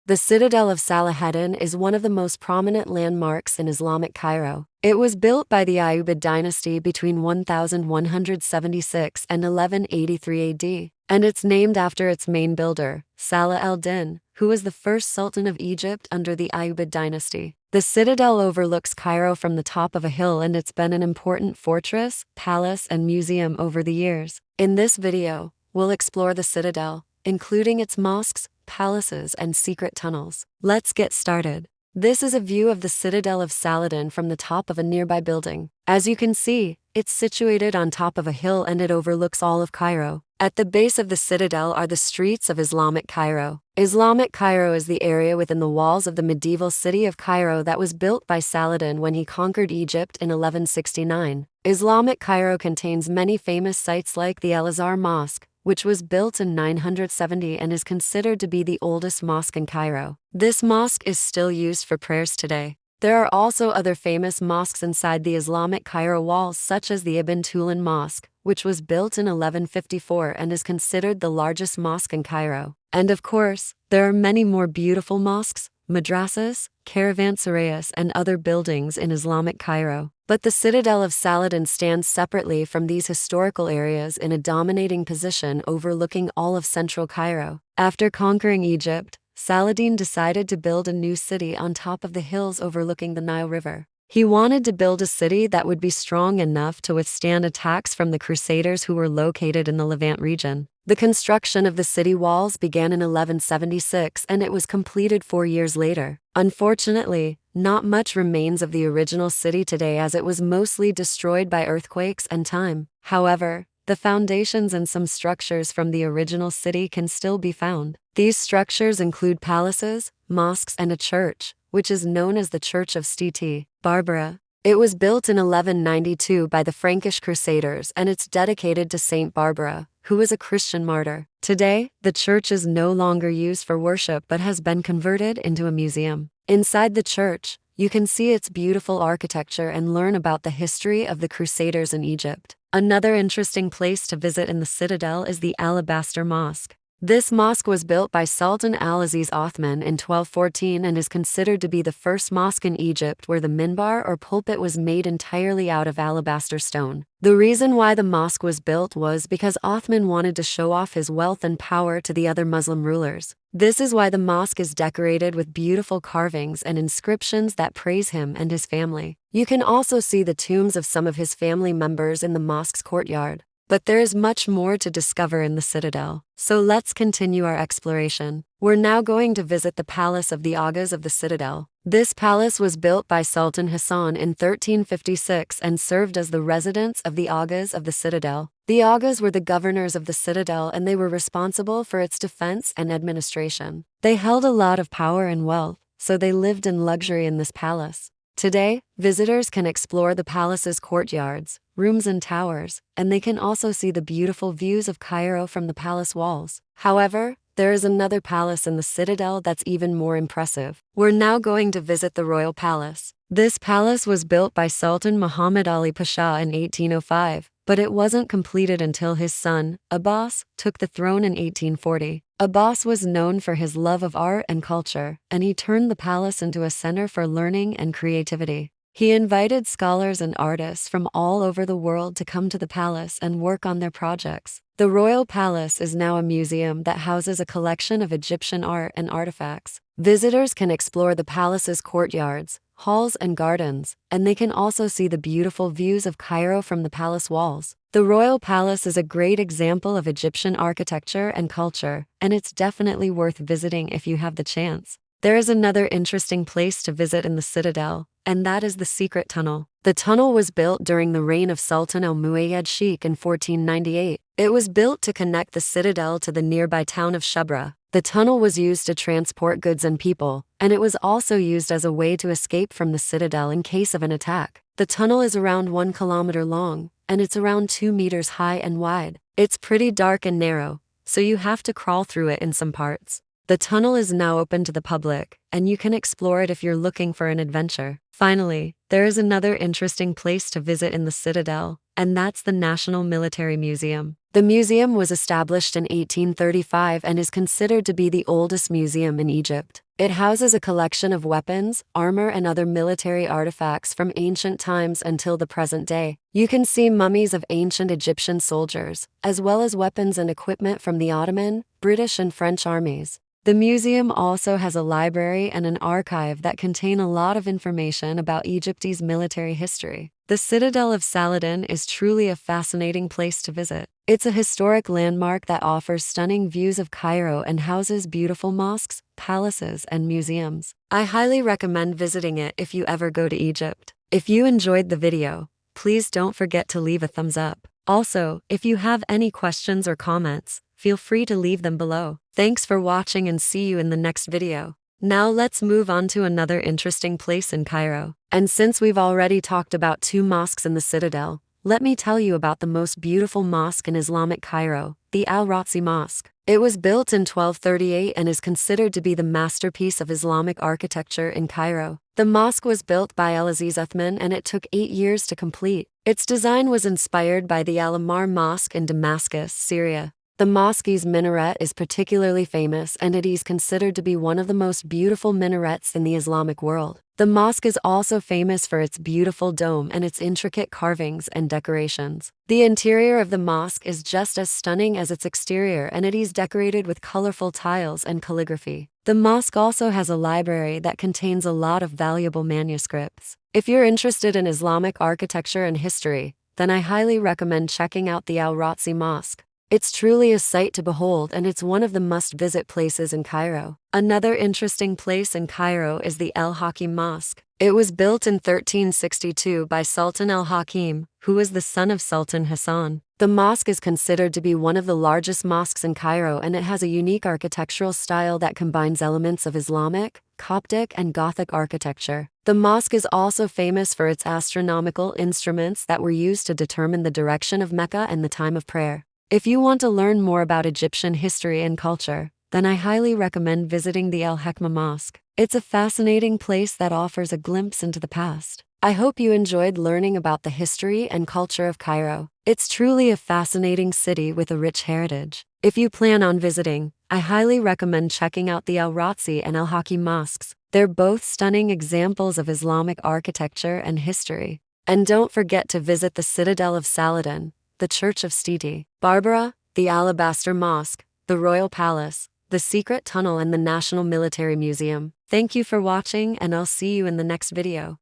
The Citadel of Salahaddin is one of the most prominent landmarks in Islamic Cairo. It was built by the Ayyubid dynasty between 1176 and 1183 AD, and it's named after its main builder, Salah al-Din, who was the first sultan of Egypt under the Ayyubid dynasty. The citadel overlooks Cairo from the top of a hill, and it's been an important fortress, palace, and museum over the years. In this video, we'll explore the citadel, including its mosques, palaces, and secret tunnels. Let's get started. This is a view of the Citadel of Saladin from the top of a nearby building. As you can see, it's situated on top of a hill and it overlooks all of Cairo. At the base of the citadel are the streets of Islamic Cairo. Islamic Cairo is the area within the walls of the medieval city of Cairo that was built by Saladin when he conquered Egypt in 1169. Islamic Cairo contains many famous sites like the Al-Azhar Mosque, which was built in 970 and is considered to be the oldest mosque in Cairo. This mosque is still used for prayers today. There are also other famous mosques inside the Islamic Cairo walls, such as the Ibn Tulun Mosque, which was built in 1154 and is considered the largest mosque in Cairo. And of course, there are many more beautiful mosques, madrasas, caravanserais, and other buildings in Islamic Cairo. But the Citadel of Saladin stands separately from these historical areas in a dominating position overlooking all of central Cairo. After conquering Egypt, Saladin decided to build a new city on top of the hills overlooking the Nile River. He wanted to build a city that would be strong enough to withstand attacks from the Crusaders who were located in the Levant region. The construction of the city walls began in 1176 and it was completed 4 years later. Unfortunately, not much remains of the original city today, as it was mostly destroyed by earthquakes and time. However, the foundations and some structures from the original city can still be found. These structures include palaces, mosques, and a church, which is known as the Church of St. Barbara. It was built in 1192 by the Frankish Crusaders and it's dedicated to Saint Barbara, who was a Christian martyr. Today, the church is no longer used for worship but has been converted into a museum. Inside the church, you can see its beautiful architecture and learn about the history of the Crusaders in Egypt. Another interesting place to visit in the citadel is the Alabaster Mosque. This mosque was built by Sultan Al-Aziz Othman in 1214 and is considered to be the first mosque in Egypt where the minbar or pulpit was made entirely out of alabaster stone. The reason why the mosque was built was because Othman wanted to show off his wealth and power to the other Muslim rulers. This is why the mosque is decorated with beautiful carvings and inscriptions that praise him and his family. You can also see the tombs of some of his family members in the mosque's courtyard. But there is much more to discover in the citadel, so let's continue our exploration. We're now going to visit the Palace of the Aghas of the Citadel. This palace was built by Sultan Hassan in 1356 and served as the residence of the Aghas of the Citadel. The Aghas were the governors of the citadel and they were responsible for its defense and administration. They held a lot of power and wealth, so they lived in luxury in this palace. Today, visitors can explore the palace's courtyards, rooms, and towers, and they can also see the beautiful views of Cairo from the palace walls. However, there is another palace in the citadel that's even more impressive. We're now going to visit the Royal Palace. This palace was built by Sultan Muhammad Ali Pasha in 1805, but it wasn't completed until his son, Abbas, took the throne in 1840. Abbas was known for his love of art and culture, and he turned the palace into a center for learning and creativity. He invited scholars and artists from all over the world to come to the palace and work on their projects. The Royal Palace is now a museum that houses a collection of Egyptian art and artifacts. Visitors can explore the palace's courtyards, halls, and gardens, and they can also see the beautiful views of Cairo from the palace walls. The Royal Palace is a great example of Egyptian architecture and culture, and it's definitely worth visiting if you have the chance. There is another interesting place to visit in the citadel, and that is the secret tunnel. The tunnel was built during the reign of Sultan al-Muayyad Sheikh in 1498. It was built to connect the citadel to the nearby town of Shubra. The tunnel was used to transport goods and people, and it was also used as a way to escape from the citadel in case of an attack. The tunnel is around 1 kilometer long, and it's around 2 meters high and wide. It's pretty dark and narrow, so you have to crawl through it in some parts. The tunnel is now open to the public, and you can explore it if you're looking for an adventure. Finally, there is another interesting place to visit in the citadel, and that's the National Military Museum. The museum was established in 1835 and is considered to be the oldest museum in Egypt. It houses a collection of weapons, armor, and other military artifacts from ancient times until the present day. You can see mummies of ancient Egyptian soldiers, as well as weapons and equipment from the Ottoman, British, and French armies. The museum also has a library and an archive that contain a lot of information about Egypt's military history. The Citadel of Saladin is truly a fascinating place to visit. It's a historic landmark that offers stunning views of Cairo and houses beautiful mosques, palaces, and museums. I highly recommend visiting it if you ever go to Egypt. If you enjoyed the video, please don't forget to leave a thumbs up. Also, if you have any questions or comments, feel free to leave them below. Thanks for watching and see you in the next video. Now let's move on to another interesting place in Cairo. And since we've already talked about 2 mosques in the Citadel, let me tell you about the most beautiful mosque in Islamic Cairo, the Al-Ratsi Mosque. It was built in 1238 and is considered to be the masterpiece of Islamic architecture in Cairo. The mosque was built by Al-Aziz Uthman and it took 8 years to complete. Its design was inspired by the Al-Amar Mosque in Damascus, Syria. The mosque's minaret is particularly famous and it is considered to be one of the most beautiful minarets in the Islamic world. The mosque is also famous for its beautiful dome and its intricate carvings and decorations. The interior of the mosque is just as stunning as its exterior and it is decorated with colorful tiles and calligraphy. The mosque also has a library that contains a lot of valuable manuscripts. If you're interested in Islamic architecture and history, then I highly recommend checking out the Al-Ratsi Mosque. It's truly a sight to behold and it's one of the must-visit places in Cairo. Another interesting place in Cairo is the El-Hakim Mosque. It was built in 1362 by Sultan El-Hakim, who was the son of Sultan Hassan. The mosque is considered to be one of the largest mosques in Cairo and it has a unique architectural style that combines elements of Islamic, Coptic, and Gothic architecture. The mosque is also famous for its astronomical instruments that were used to determine the direction of Mecca and the time of prayer. If you want to learn more about Egyptian history and culture, then I highly recommend visiting the Al-Hekma Mosque. It's a fascinating place that offers a glimpse into the past. I hope you enjoyed learning about the history and culture of Cairo. It's truly a fascinating city with a rich heritage. If you plan on visiting, I highly recommend checking out the Al-Ratsi and Al-Hakim mosques. They're both stunning examples of Islamic architecture and history. And don't forget to visit the Citadel of Saladin, the Church of Sidi Barbara, the Alabaster Mosque, the Royal Palace, the Secret Tunnel, and the National Military Museum. Thank you for watching and I'll see you in the next video.